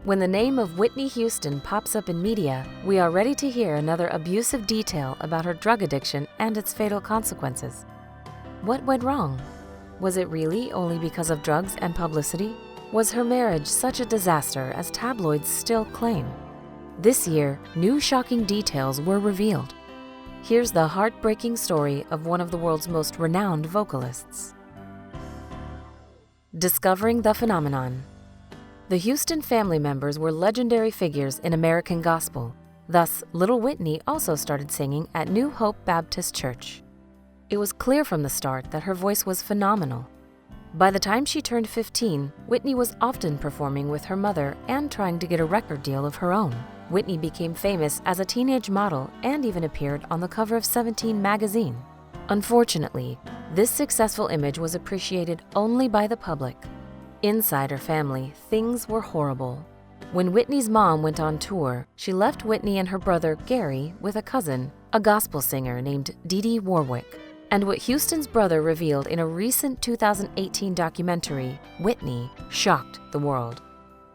When the name of Whitney Houston pops up in media, we are ready to hear another abusive detail about her drug addiction and its fatal consequences. What went wrong? Was it really only because of drugs and publicity? Was her marriage such a disaster as tabloids still claim? This year, new shocking details were revealed. Here's the heartbreaking story of one of the world's most renowned vocalists. Discovering the phenomenon. The Houston family members were legendary figures in American gospel. Thus, little Whitney also started singing at New Hope Baptist Church. It was clear from the start that her voice was phenomenal. By the time she turned 15, Whitney was often performing with her mother and trying to get a record deal of her own. Whitney became famous as a teenage model and even appeared on the cover of 17 magazine. Unfortunately, this successful image was appreciated only by the public. Inside her family, things were horrible. When Whitney's mom went on tour, she left Whitney and her brother Gary with a cousin, a gospel singer named Dee Dee Warwick. And what Houston's brother revealed in a recent 2018 documentary, Whitney, shocked the world.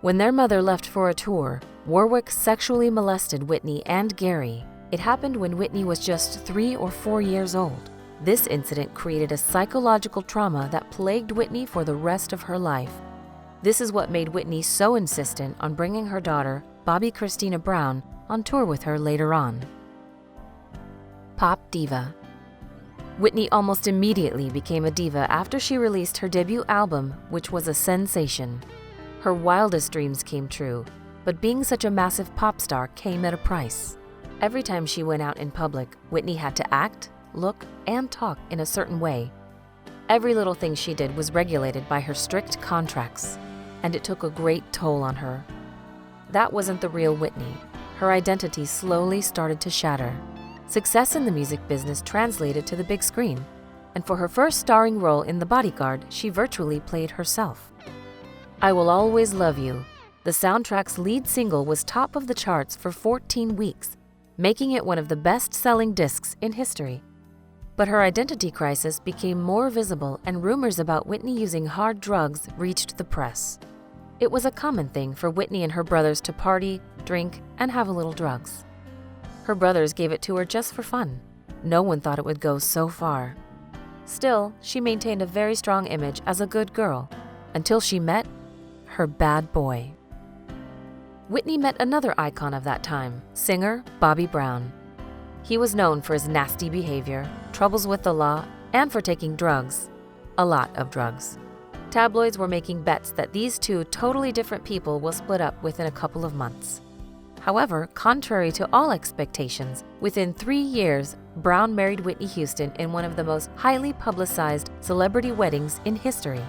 When their mother left for a tour, Warwick sexually molested Whitney and Gary. It happened when Whitney was just 3 or 4 years old. This incident created a psychological trauma that plagued Whitney for the rest of her life. This is what made Whitney so insistent on bringing her daughter, Bobbi Kristina Brown, on tour with her later on. Pop Diva. Whitney almost immediately became a diva after she released her debut album, which was a sensation. Her wildest dreams came true, but being such a massive pop star came at a price. Every time she went out in public, Whitney had to act, look, and talk in a certain way. Every little thing she did was regulated by her strict contracts, and it took a great toll on her. That wasn't the real Whitney. Her identity slowly started to shatter. Success in the music business translated to the big screen, and for her first starring role in The Bodyguard, she virtually played herself. I Will Always Love You, the soundtrack's lead single, was top of the charts for 14 weeks, making it one of the best-selling discs in history. But her identity crisis became more visible, and rumors about Whitney using hard drugs reached the press. It was a common thing for Whitney and her brothers to party, drink, and have a little drugs. Her brothers gave it to her just for fun. No one thought it would go so far. Still, she maintained a very strong image as a good girl, until she met her bad boy. Whitney met another icon of that time, singer Bobby Brown. He was known for his nasty behavior, troubles with the law, and for taking drugs. A lot of drugs. Tabloids were making bets that these two totally different people will split up within a couple of months. However, contrary to all expectations, within 3 years, Brown married Whitney Houston in one of the most highly publicized celebrity weddings in history.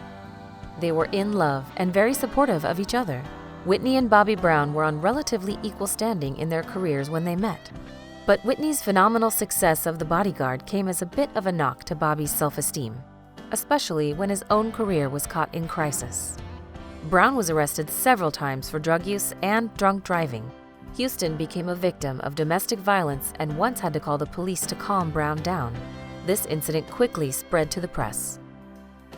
They were in love and very supportive of each other. Whitney and Bobby Brown were on relatively equal standing in their careers when they met. But Whitney's phenomenal success of The Bodyguard came as a bit of a knock to Bobby's self-esteem, especially when his own career was caught in crisis. Brown was arrested several times for drug use and drunk driving. Houston became a victim of domestic violence and once had to call the police to calm Brown down. This incident quickly spread to the press.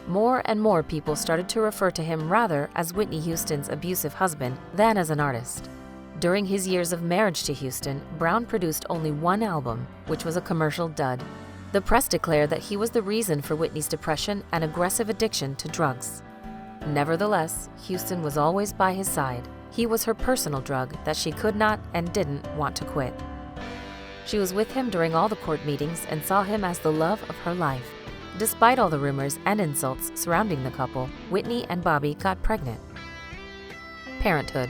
More and more people started to refer to him rather as Whitney Houston's abusive husband than as an artist. During his years of marriage to Houston, Brown produced only one album, which was a commercial dud. The press declared that he was the reason for Whitney's depression and aggressive addiction to drugs. Nevertheless, Houston was always by his side. He was her personal drug that she could not and didn't want to quit. She was with him during all the court meetings and saw him as the love of her life. Despite all the rumors and insults surrounding the couple, Whitney and Bobby got pregnant. Parenthood.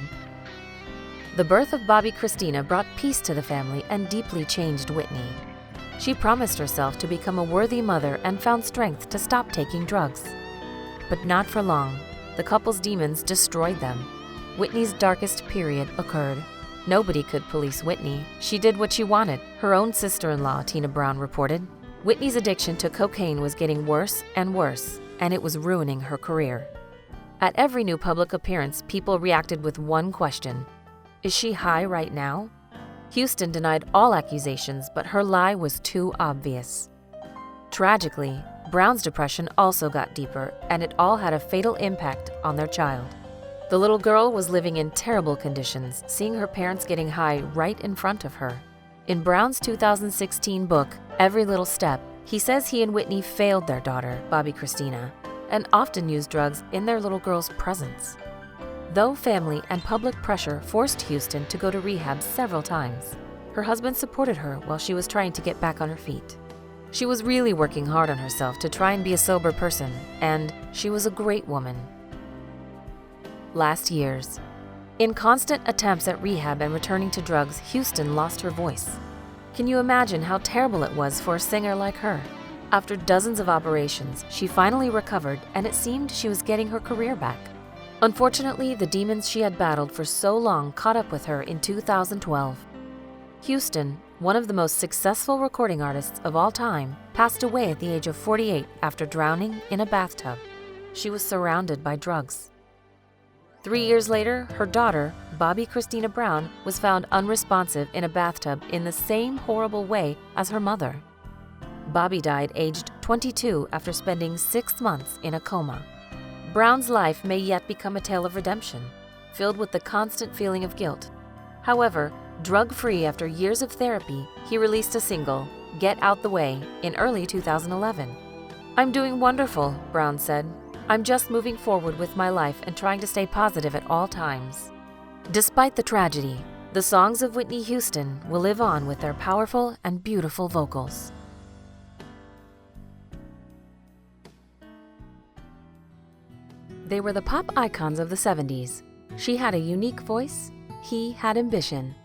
The birth of Bobbi Kristina brought peace to the family and deeply changed Whitney. She promised herself to become a worthy mother and found strength to stop taking drugs. But not for long. The couple's demons destroyed them. Whitney's darkest period occurred. Nobody could police Whitney. She did what she wanted, her own sister-in-law, Tina Brown, reported. Whitney's addiction to cocaine was getting worse, and it was ruining her career. At every new public appearance, people reacted with one question: is she high right now? Houston denied all accusations, but her lie was too obvious. Tragically, Brown's depression also got deeper, and it all had a fatal impact on their child. The little girl was living in terrible conditions, seeing her parents getting high right in front of her. In Brown's 2016 book, Every Little Step, he says he and Whitney failed their daughter, Bobbi Kristina, and often used drugs in their little girl's presence. Though family and public pressure forced Houston to go to rehab several times, her husband supported her while she was trying to get back on her feet. She was really working hard on herself to try and be a sober person, and she was a great woman. Last years. In constant attempts at rehab and returning to drugs, Houston lost her voice. Can you imagine how terrible it was for a singer like her? After dozens of operations, she finally recovered, and it seemed she was getting her career back. Unfortunately, the demons she had battled for so long caught up with her in 2012. Houston, one of the most successful recording artists of all time, passed away at the age of 48 after drowning in a bathtub. She was surrounded by drugs. 3 years later, her daughter, Bobbi Kristina Brown, was found unresponsive in a bathtub in the same horrible way as her mother. Bobbi died aged 22 after spending 6 months in a coma. Brown's life may yet become a tale of redemption, filled with the constant feeling of guilt. However, drug-free after years of therapy, he released a single, Get Out the Way, in early 2011. "I'm doing wonderful," Brown said. "I'm just moving forward with my life and trying to stay positive at all times." Despite the tragedy, the songs of Whitney Houston will live on with their powerful and beautiful vocals. They were the pop icons of the 70s. She had a unique voice, he had ambition.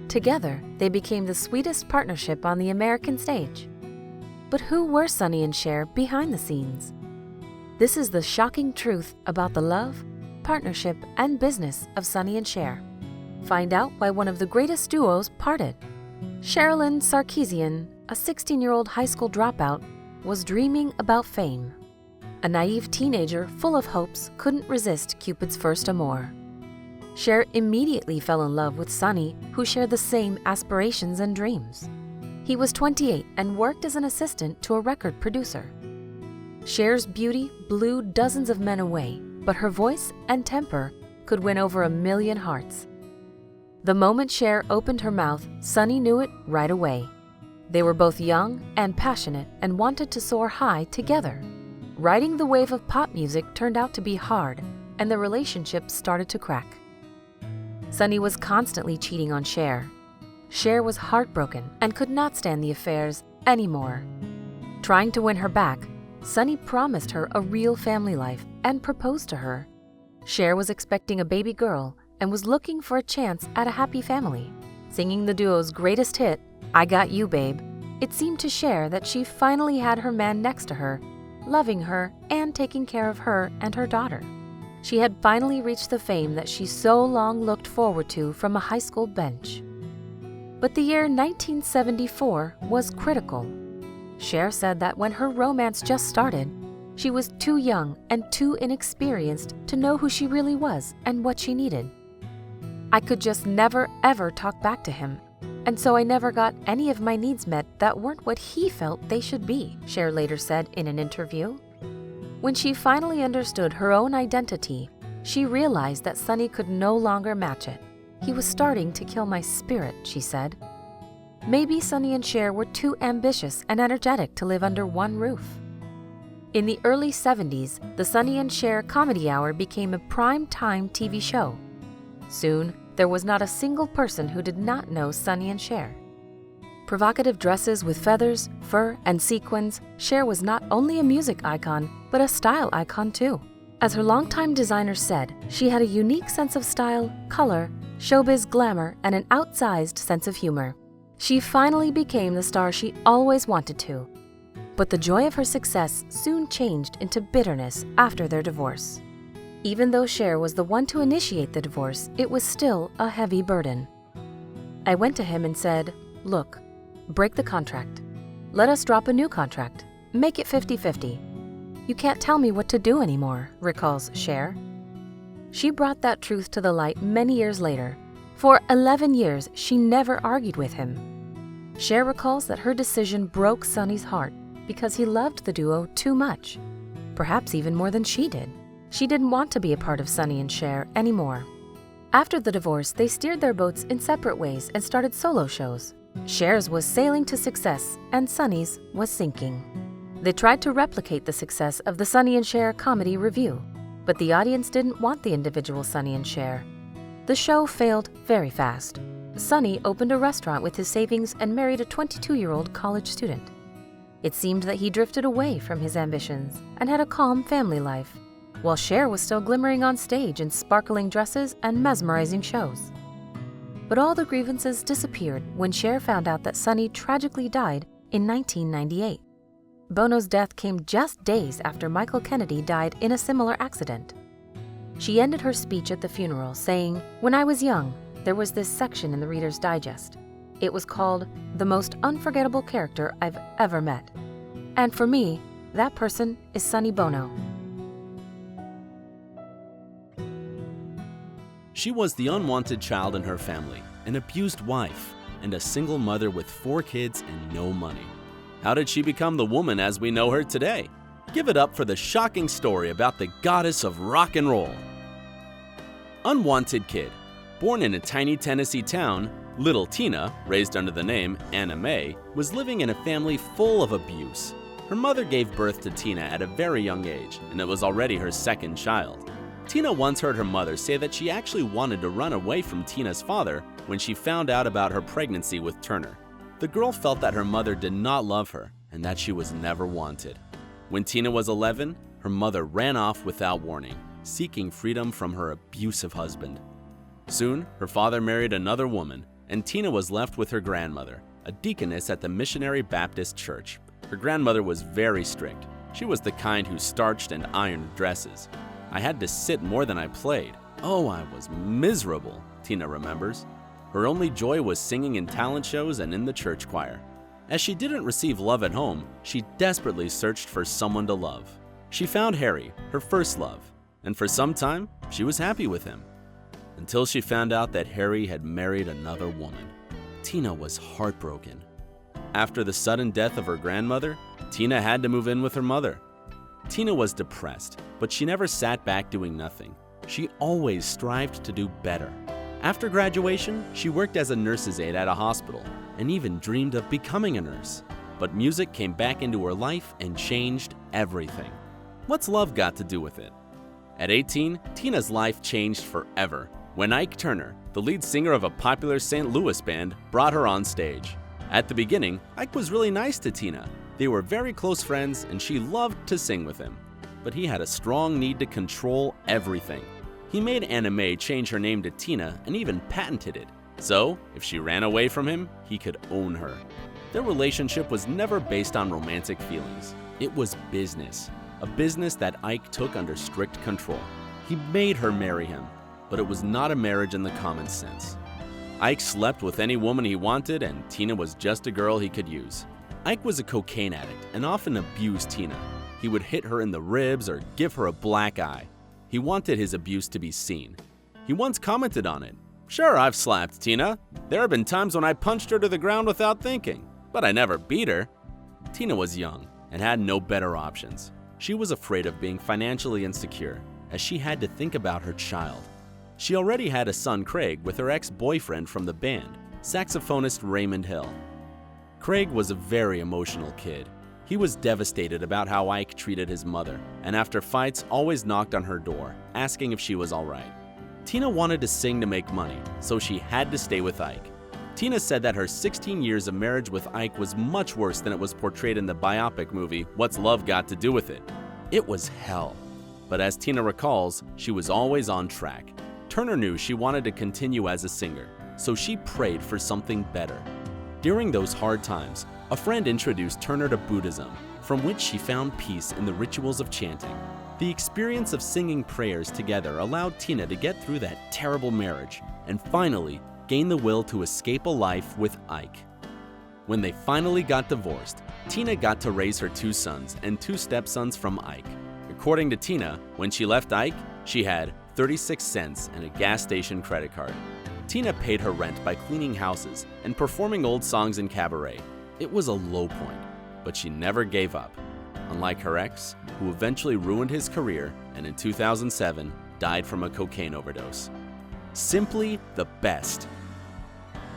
Together, they became the sweetest partnership on the American stage. But who were Sonny and Cher behind the scenes? This is the shocking truth about the love, partnership, and business of Sonny and Cher. Find out why one of the greatest duos parted. Sherilyn Sarkeesian, a 16-year-old high school dropout, was dreaming about fame. A naive teenager full of hopes couldn't resist Cupid's first amour. Cher immediately fell in love with Sonny, who shared the same aspirations and dreams. He was 28 and worked as an assistant to a record producer. Cher's beauty blew dozens of men away, but her voice and temper could win over 1 million hearts. The moment Cher opened her mouth, Sonny knew it right away. They were both young and passionate and wanted to soar high together. Riding the wave of pop music turned out to be hard, and the relationship started to crack. Sonny was constantly cheating on Cher. Cher was heartbroken and could not stand the affairs anymore. Trying to win her back, Sonny promised her a real family life and proposed to her. Cher was expecting a baby girl and was looking for a chance at a happy family. Singing the duo's greatest hit, I Got You, Babe, it seemed to Cher that she finally had her man next to her, loving her and taking care of her and her daughter. She had finally reached the fame that she so long looked forward to from a high school bench. But the year 1974 was critical. Cher said that when her romance just started, she was too young and too inexperienced to know who she really was and what she needed. "I could just never ever talk back to him, and so I never got any of my needs met that weren't what he felt they should be," Cher later said in an interview. When she finally understood her own identity, she realized that Sonny could no longer match it. "He was starting to kill my spirit," she said. Maybe Sonny and Cher were too ambitious and energetic to live under one roof. In the early 70s, the Sonny and Cher Comedy Hour became a prime-time TV show. Soon, there was not a single person who did not know Sonny and Cher. Provocative dresses with feathers, fur, and sequins, Cher was not only a music icon, but a style icon too. As her longtime designer said, she had a unique sense of style, color, showbiz glamour, and an outsized sense of humor. She finally became the star she always wanted to. But the joy of her success soon changed into bitterness after their divorce. Even though Cher was the one to initiate the divorce, it was still a heavy burden. "I went to him and said, 'Look, break the contract. Let us drop a new contract. Make it 50-50. You can't tell me what to do anymore,'" recalls Cher. She brought that truth to the light many years later. For 11 years, she never argued with him. Cher recalls that her decision broke Sonny's heart because he loved the duo too much, perhaps even more than she did. She didn't want to be a part of Sonny and Cher anymore. After the divorce, they steered their boats in separate ways and started solo shows. Cher's was sailing to success, and Sonny's was sinking. They tried to replicate the success of the Sonny and Cher comedy review, but the audience didn't want the individual Sonny and Cher. The show failed very fast. Sonny opened a restaurant with his savings and married a 22-year-old college student. It seemed that he drifted away from his ambitions and had a calm family life, while Cher was still glimmering on stage in sparkling dresses and mesmerizing shows. But all the grievances disappeared when Cher found out that Sonny tragically died in 1998. Bono's death came just days after Michael Kennedy died in a similar accident. She ended her speech at the funeral saying, "When I was young, there was this section in the Reader's Digest. It was called The Most Unforgettable Character I've Ever Met. And for me, that person is Sonny Bono." She was the unwanted child in her family, an abused wife, and a single mother with 4 kids and no money. How did she become the woman as we know her today? Give it up for the shocking story about the goddess of rock and roll. Unwanted kid. Born in a tiny Tennessee town, little Tina, raised under the name Anna Mae, was living in a family full of abuse. Her mother gave birth to Tina at a very young age, and it was already her second child. Tina once heard her mother say that she actually wanted to run away from Tina's father when she found out about her pregnancy with Turner. The girl felt that her mother did not love her and that she was never wanted. When Tina was 11, her mother ran off without warning, seeking freedom from her abusive husband. Soon, her father married another woman, and Tina was left with her grandmother, a deaconess at the Missionary Baptist Church. Her grandmother was very strict. She was the kind who starched and ironed dresses. "I had to sit more than I played. Oh, I was miserable," Tina remembers. Her only joy was singing in talent shows and in the church choir. As she didn't receive love at home, she desperately searched for someone to love. She found Harry, her first love, and for some time, she was happy with him. Until she found out that Harry had married another woman. Tina was heartbroken. After the sudden death of her grandmother, Tina had to move in with her mother. Tina was depressed, but she never sat back doing nothing. She always strived to do better. After graduation, she worked as a nurse's aide at a hospital and even dreamed of becoming a nurse. But music came back into her life and changed everything. What's love got to do with it? At 18, Tina's life changed forever when Ike Turner, the lead singer of a popular St. Louis band, brought her on stage. At the beginning, Ike was really nice to Tina. They were very close friends and she loved to sing with him. But he had a strong need to control everything. He made Anna Mae change her name to Tina and even patented it. So, if she ran away from him, he could own her. Their relationship was never based on romantic feelings. It was business. A business that Ike took under strict control. He made her marry him, but it was not a marriage in the common sense. Ike slept with any woman he wanted, and Tina was just a girl he could use. Ike was a cocaine addict and often abused Tina. He would hit her in the ribs or give her a black eye. He wanted his abuse to be seen. He once commented on it. "Sure, I've slapped Tina. There have been times when I punched her to the ground without thinking, but I never beat her." Tina was young and had no better options. She was afraid of being financially insecure, as she had to think about her child. She already had a son, Craig, with her ex-boyfriend from the band, saxophonist Raymond Hill. Craig was a very emotional kid. He was devastated about how Ike treated his mother, and after fights always knocked on her door, asking if she was all right. Tina wanted to sing to make money, so she had to stay with Ike. Tina said that her 16 years of marriage with Ike was much worse than it was portrayed in the biopic movie What's Love Got to Do with It? It was hell. But as Tina recalls, she was always on track. Turner knew she wanted to continue as a singer, so she prayed for something better. During those hard times, a friend introduced Turner to Buddhism, from which she found peace in the rituals of chanting. The experience of singing prayers together allowed Tina to get through that terrible marriage and finally gain the will to escape a life with Ike. When they finally got divorced, Tina got to raise her 2 sons and 2 stepsons from Ike. According to Tina, when she left Ike, she had 36 cents and a gas station credit card. Tina paid her rent by cleaning houses and performing old songs in cabaret. It was a low point, but she never gave up. unlike her ex, who eventually ruined his career and in 2007 died from a cocaine overdose. Simply the best.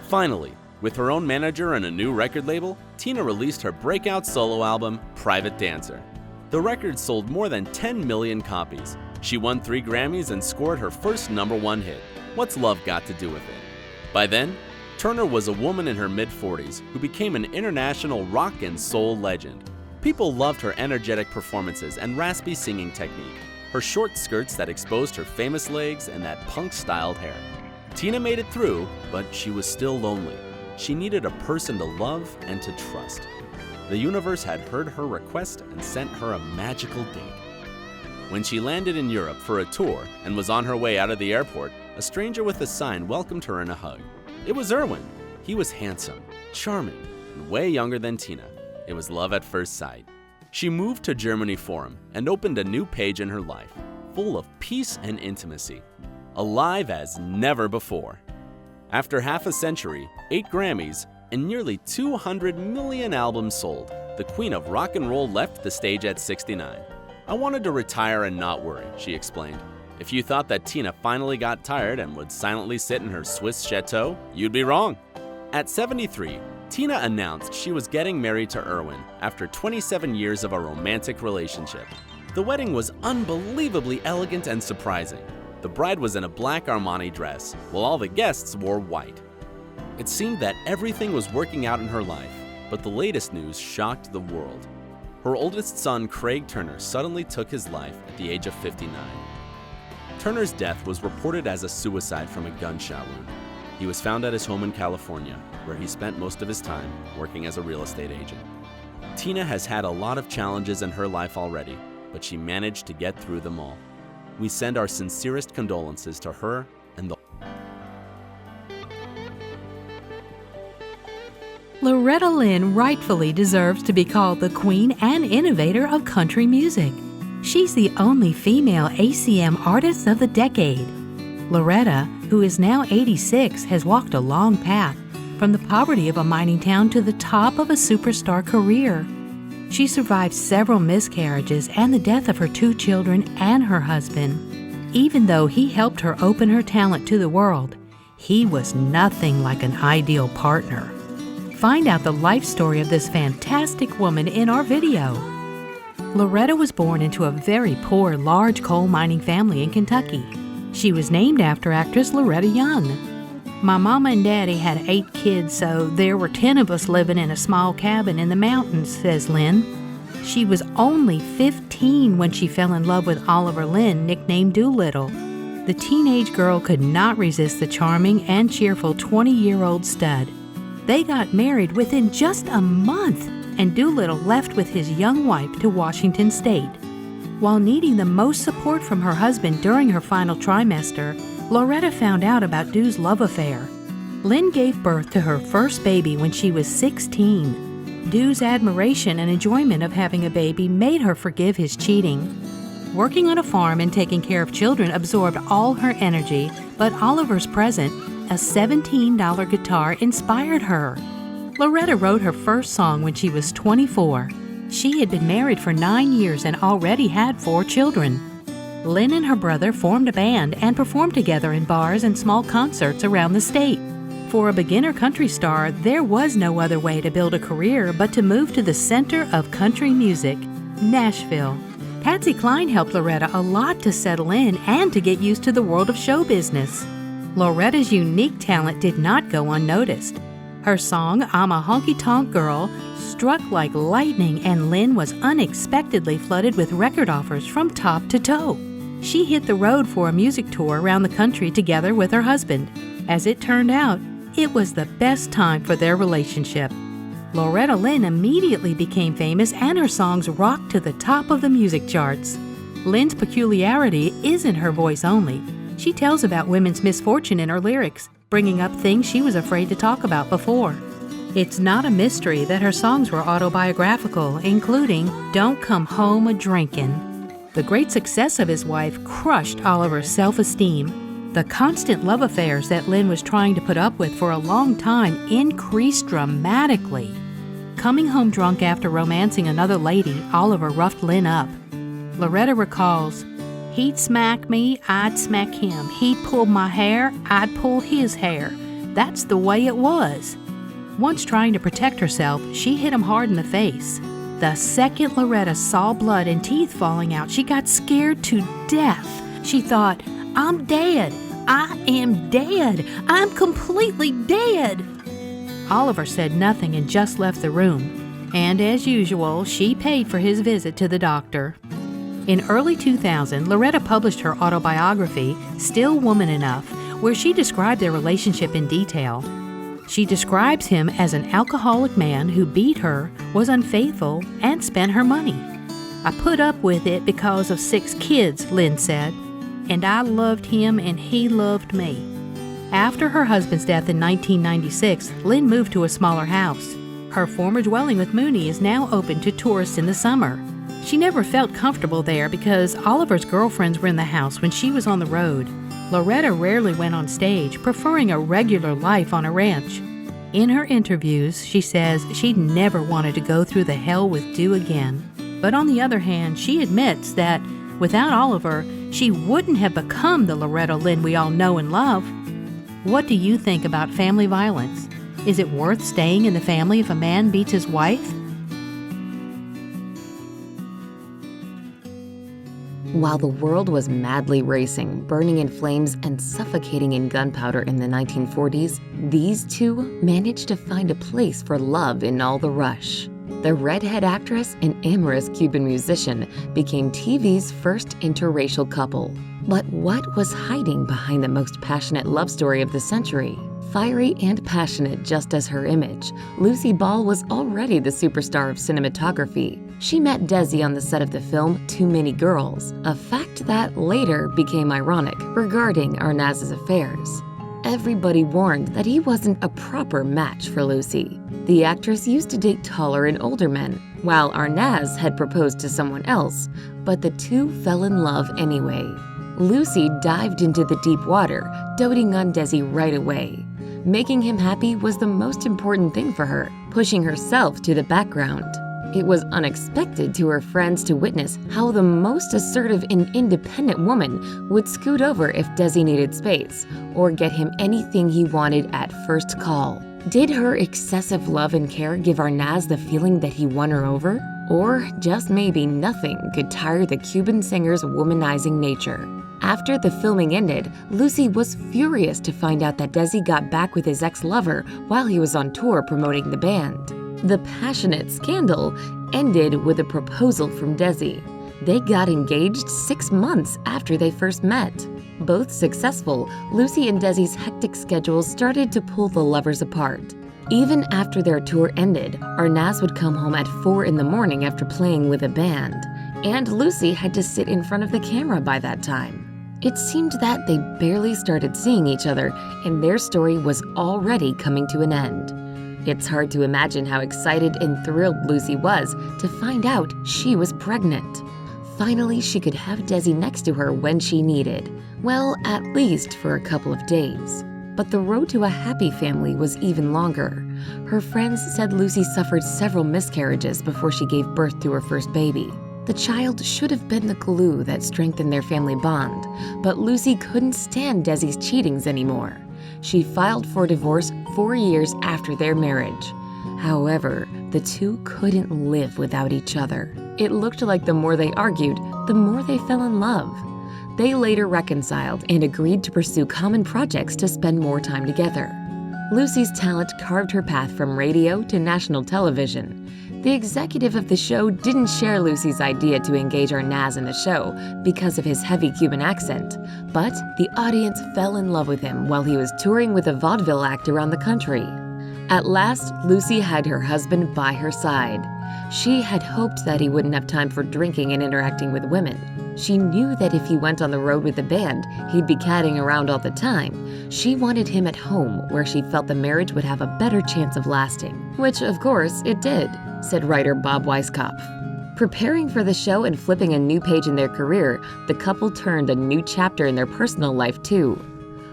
Finally, with her own manager and a new record label, Tina released her breakout solo album, Private Dancer. The record sold more than 10 million copies. She won 3 Grammys and scored her first #1 hit, What's Love Got to Do With It? By then, Turner was a woman in her mid-40s who became an international rock and soul legend. People loved her energetic performances and raspy singing technique, her short skirts that exposed her famous legs, and that punk-styled hair. Tina made it through, but she was still lonely. She needed a person to love and to trust. The universe had heard her request and sent her a magical date. When she landed in Europe for a tour and was on her way out of the airport, a stranger with a sign welcomed her in a hug. It was Erwin. He was handsome, charming, and way younger than Tina. It was love at first sight. She moved to Germany for him and opened a new page in her life, full of peace and intimacy, alive as never before. After half a century, 8 Grammys, and nearly 200 million albums sold, the queen of rock and roll left the stage at 69. I wanted to retire and not worry, she explained. If you thought that Tina finally got tired and would silently sit in her Swiss chateau, you'd be wrong. At 73, Tina announced she was getting married to Erwin after 27 years of a romantic relationship. The wedding was unbelievably elegant and surprising. The bride was in a black Armani dress, while all the guests wore white. It seemed that everything was working out in her life, but the latest news shocked the world. Her oldest son, Craig Turner, suddenly took his life at the age of 59. Turner's death was reported as a suicide from a gunshot wound. He was found at his home in California, where he spent most of his time working as a real estate agent. Tina has had a lot of challenges in her life already, but she managed to get through them all. We send our sincerest condolences to her and the Loretta Lynn rightfully deserves to be called the queen and innovator of country music. She's the only female ACM artist of the decade. Loretta, who is now 86, has walked a long path, from the poverty of a mining town to the top of a superstar career. She survived several miscarriages and the death of her 2 children and her husband. Even though he helped her open her talent to the world, he was nothing like an ideal partner. Find out the life story of this fantastic woman in our video. Loretta was born into a very poor, large coal mining family in Kentucky. She was named after actress Loretta Young. My mama and daddy had 8 kids, so there were 10 of us living in a small cabin in the mountains, says Lynn. She was only 15 when she fell in love with Oliver Lynn, nicknamed Doolittle. The teenage girl could not resist the charming and cheerful 20-year-old stud. They got married within just a month, and Doolittle left with his young wife to Washington State. While needing the most support from her husband during her final trimester, Loretta found out about Doo's love affair. Lynn gave birth to her first baby when she was 16. Doo's admiration and enjoyment of having a baby made her forgive his cheating. Working on a farm and taking care of children absorbed all her energy, but Oliver's present, a $17 guitar, inspired her. Loretta wrote her first song when she was 24. She had been married for 9 years and already had 4 children. Lynn and her brother formed a band and performed together in bars and small concerts around the state. For a beginner country star, there was no other way to build a career but to move to the center of country music, Nashville. Patsy Cline helped Loretta a lot to settle in and to get used to the world of show business. Loretta's unique talent did not go unnoticed. Her song, I'm a Honky-Tonk Girl, struck like lightning, and Lynn was unexpectedly flooded with record offers from top to toe. She hit the road for a music tour around the country together with her husband. As it turned out, it was the best time for their relationship. Loretta Lynn immediately became famous and her songs rocked to the top of the music charts. Lynn's peculiarity isn't her voice only. She tells about women's misfortune in her lyrics, bringing up things she was afraid to talk about before. It's not a mystery that her songs were autobiographical, including Don't Come Home a-Drinkin'. The great success of his wife crushed Oliver's self-esteem. The constant love affairs that Lynn was trying to put up with for a long time increased dramatically. coming home drunk after romancing another lady, Oliver roughed Lynn up. Loretta recalls, "He'd smack me, I'd smack him. He'd pull my hair, I'd pull his hair. That's the way it was." Once trying to protect herself, she hit him hard in the face. The second Loretta saw blood and teeth falling out, she got scared to death. She thought, "I'm dead. I am dead. I'm completely dead." Oliver said nothing and just left the room. And as usual, she paid for his visit to the doctor. In early 2000, Loretta published her autobiography, Still Woman Enough, where she described their relationship in detail. She describes him as an alcoholic man who beat her, was unfaithful, and spent her money. "I put up with it because of 6 kids," Lynn said, "and I loved him and he loved me." After her husband's death in 1996, Lynn moved to a smaller house. Her former dwelling with Mooney is now open to tourists in the summer. She never felt comfortable there because Oliver's girlfriends were in the house when she was on the road. Loretta rarely went on stage, preferring a regular life on a ranch. In her interviews, she says she'd never wanted to go through the hell with Dew again. But on the other hand, she admits that without Oliver, she wouldn't have become the Loretta Lynn we all know and love. What do you think about family violence? Is it worth staying in the family if a man beats his wife? While the world was madly racing, burning in flames, and suffocating in gunpowder in the 1940s, these two managed to find a place for love in all the rush. The redhead actress and amorous Cuban musician became TV's first interracial couple. But what was hiding behind the most passionate love story of the century? Fiery and passionate just as her image, Lucy Ball was already the superstar of cinematography. She met Desi on the set of the film Too Many Girls, a fact that later became ironic regarding Arnaz's affairs. Everybody warned that he wasn't a proper match for Lucy. The actress used to date taller and older men, while Arnaz had proposed to someone else, but the two fell in love anyway. Lucy dived into the deep water, doting on Desi right away. Making him happy was the most important thing for her, pushing herself to the background. It was unexpected to her friends to witness how the most assertive and independent woman would scoot over if Desi needed space, or get him anything he wanted at first call. Did her excessive love and care give Arnaz the feeling that he won her over? Or just maybe nothing could tire the Cuban singer's womanizing nature. After the filming ended, Lucy was furious to find out that Desi got back with his ex-lover while he was on tour promoting the band. The passionate scandal ended with a proposal from Desi. They got engaged 6 months after they first met. Both successful, Lucy and Desi's hectic schedules started to pull the lovers apart. Even after their tour ended, Arnaz would come home at 4 in the morning after playing with a band, and Lucy had to sit in front of the camera by that time. It seemed that they barely started seeing each other, and their story was already coming to an end. It's hard to imagine how excited and thrilled Lucy was to find out she was pregnant. Finally, she could have Desi next to her when she needed. Well, at least for a couple of days. But the road to a happy family was even longer. Her friends said Lucy suffered several miscarriages before she gave birth to her first baby. The child should have been the glue that strengthened their family bond, but Lucy couldn't stand Desi's cheatings anymore. She filed for divorce 4 years after their marriage. However, the two couldn't live without each other. It looked like the more they argued, the more they fell in love. They later reconciled and agreed to pursue common projects to spend more time together. Lucy's talent carved her path from radio to national television. The executive of the show didn't share Lucy's idea to engage Arnaz in the show because of his heavy Cuban accent, but the audience fell in love with him while he was touring with a vaudeville act around the country. At last, Lucy had her husband by her side. She had hoped that he wouldn't have time for drinking and interacting with women. She knew that if he went on the road with the band, he'd be catting around all the time. She wanted him at home, where she felt the marriage would have a better chance of lasting. Which, of course, it did, said writer Bob Weiskopf. Preparing for the show and flipping a new page in their career, the couple turned a new chapter in their personal life, too.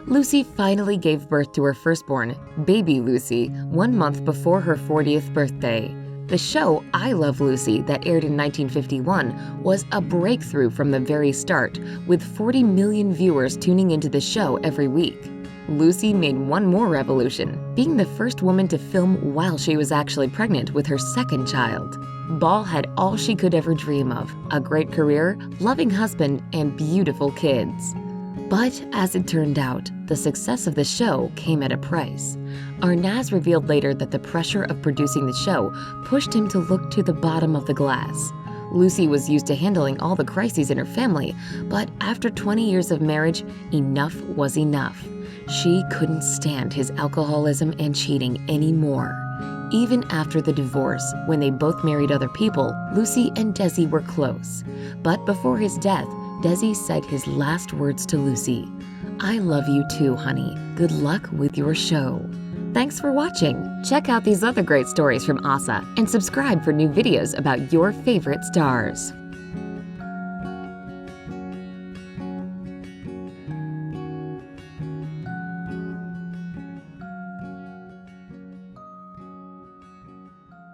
Lucy finally gave birth to her firstborn, baby Lucy, 1 month before her 40th birthday. The show I Love Lucy that aired in 1951 was a breakthrough from the very start, with 40 million viewers tuning into the show every week. Lucy made one more revolution, being the first woman to film while she was actually pregnant with her second child. Ball had all she could ever dream of: a great career, loving husband, and beautiful kids. But as it turned out, the success of the show came at a price. Arnaz revealed later that the pressure of producing the show pushed him to look to the bottom of the glass. Lucy was used to handling all the crises in her family, but after 20 years of marriage, enough was enough. She couldn't stand his alcoholism and cheating anymore. Even after the divorce, when they both married other people, Lucy and Desi were close. But before his death, Desi said his last words to Lucy: "I love you too, honey. Good luck with your show." Thanks for watching. Check out these other great stories from OSSA and subscribe for new videos about your favorite stars.